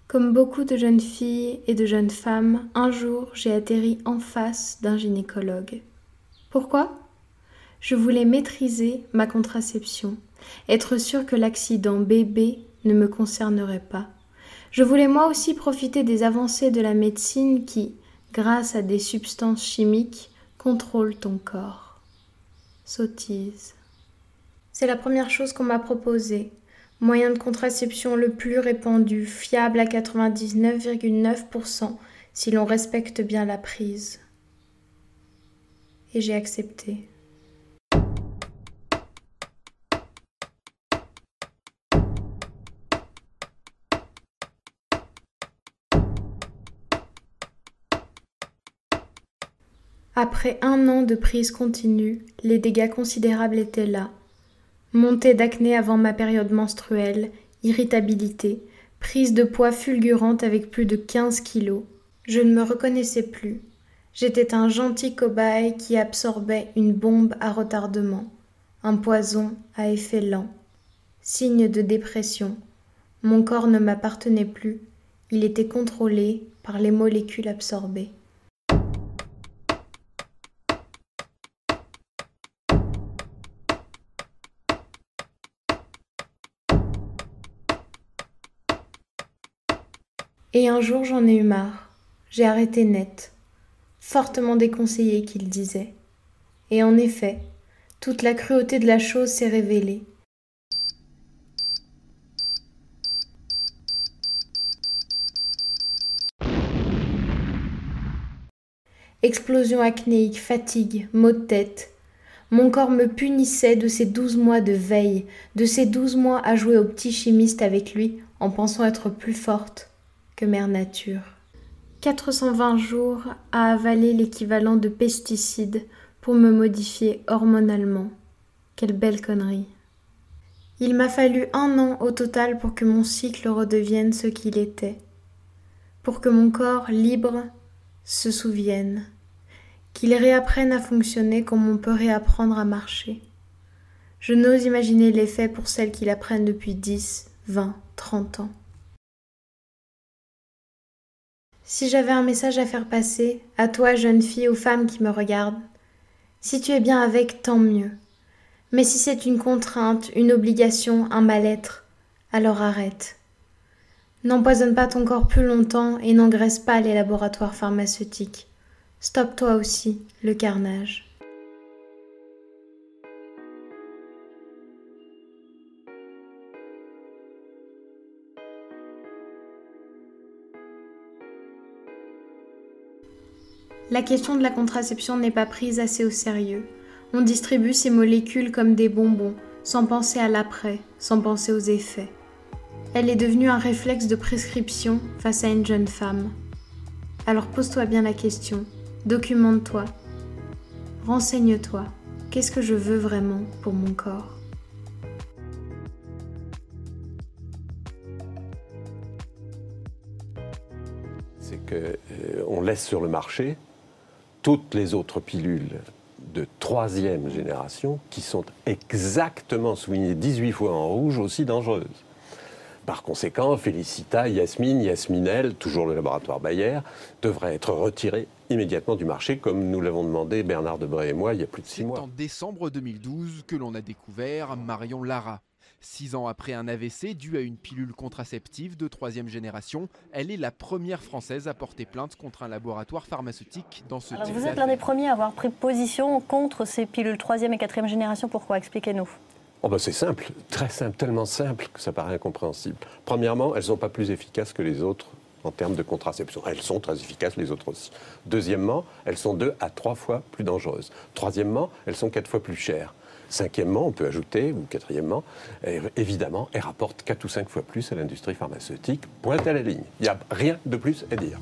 Comme beaucoup de jeunes filles et de jeunes femmes, un jour j'ai atterri en face d'un gynécologue. Pourquoi ? Je voulais maîtriser ma contraception, être sûre que l'accident bébé ne me concernerait pas. Je voulais moi aussi profiter des avancées de la médecine qui, grâce à des substances chimiques, contrôlent ton corps. Sottise. C'est la première chose qu'on m'a proposée. Moyen de contraception le plus répandu, fiable à 99,9% si l'on respecte bien la prise. Et j'ai accepté. Après 1 an de prise continue, les dégâts considérables étaient là. Montée d'acné avant ma période menstruelle, irritabilité, prise de poids fulgurante avec plus de 15 kilos. Je ne me reconnaissais plus. J'étais un gentil cobaye qui absorbait une bombe à retardement, un poison à effet lent. Signe de dépression. Mon corps ne m'appartenait plus. Il était contrôlé par les molécules absorbées. Et un jour j'en ai eu marre. J'ai arrêté net. Fortement déconseillé qu'il disait. Et en effet, toute la cruauté de la chose s'est révélée. Explosion acnéique, fatigue, maux de tête. Mon corps me punissait de ces 12 mois de veille, de ces 12 mois à jouer au petit chimiste avec lui en pensant être plus forte que Mère Nature. 420 jours à avaler l'équivalent de pesticides pour me modifier hormonalement. Quelle belle connerie. Il m'a fallu 1 an au total pour que mon cycle redevienne ce qu'il était. Pour que mon corps libre se souvienne. Qu'il réapprenne à fonctionner comme on peut réapprendre à marcher. Je n'ose imaginer l'effet pour celles qui l'apprennent depuis 10, 20, 30 ans. Si j'avais un message à faire passer, à toi, jeune fille, aux femmes qui me regardent, si tu es bien avec, tant mieux. Mais si c'est une contrainte, une obligation, un mal-être, alors arrête. N'empoisonne pas ton corps plus longtemps et n'engraisse pas les laboratoires pharmaceutiques. Stoppe toi aussi le carnage. La question de la contraception n'est pas prise assez au sérieux. On distribue ces molécules comme des bonbons, sans penser à l'après, sans penser aux effets. Elle est devenue un réflexe de prescription face à une jeune femme. Alors pose-toi bien la question, documente-toi, renseigne-toi. Qu'est-ce que je veux vraiment pour mon corps ? C'est qu'on laisse sur le marché toutes les autres pilules de 3e génération qui sont exactement soulignées 18 fois en rouge, aussi dangereuses. Par conséquent, Félicita, Yasmine, Yasminel, toujours le laboratoire Bayer, devraient être retirés immédiatement du marché, comme nous l'avons demandé Bernard Debré et moi il y a plus de 6 mois. C'est en décembre 2012 que l'on a découvert Marion Lara. 6 ans après un AVC dû à une pilule contraceptive de 3e génération, elle est la première Française à porter plainte contre un laboratoire pharmaceutique dans ce type Vous êtes l'un des premiers à avoir pris position contre ces pilules 3e et 4e génération. Pourquoi ? Expliquez-nous. Oh ben c'est simple, très simple, tellement simple que ça paraît incompréhensible. Premièrement, elles ne sont pas plus efficaces que les autres en termes de contraception. Elles sont très efficaces, les autres aussi. Deuxièmement, elles sont 2 à 3 fois plus dangereuses. Troisièmement, elles sont 4 fois plus chères. Cinquièmement, on peut ajouter, ou quatrièmement, évidemment, elles rapportent 4 ou 5 fois plus à l'industrie pharmaceutique. Pointe à la ligne. Il n'y a rien de plus à dire.